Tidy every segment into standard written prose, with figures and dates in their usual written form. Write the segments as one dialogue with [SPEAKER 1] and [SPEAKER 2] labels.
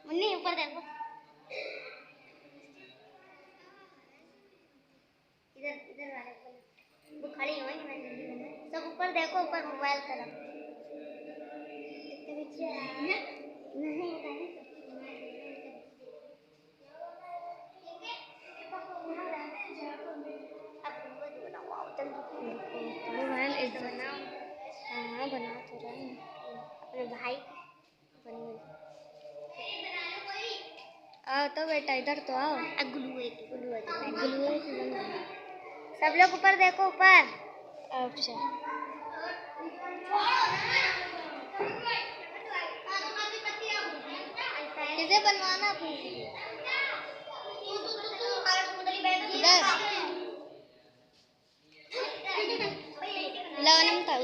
[SPEAKER 1] मुन्नी ऊपर देखो, इधर इधर वाले वो खड़ी हो सब ऊपर देखो, ऊपर मोबाइल तरफ नहीं हाँ बना तो रहे हैं अपने भाई आओ तो बेटा इधर तो आओ। सब लोग ऊपर देखो, ऊपर। अच्छा किसे बनवाना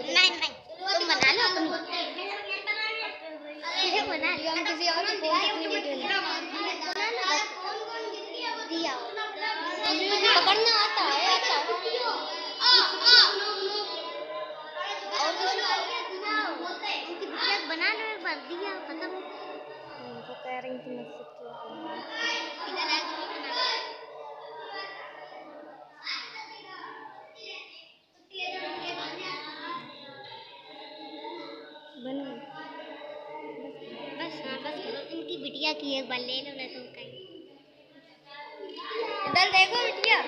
[SPEAKER 1] नहीं तुम बना लो बना लो, हम किसी और को पकड़ना आता है बना लो एक बार, दिया खत्म। तो कह रही थी बन बस। हाँ बस इनकी बिटिया की एक बार ले लो ना तुम कहीं। इधर देखो बिटिया।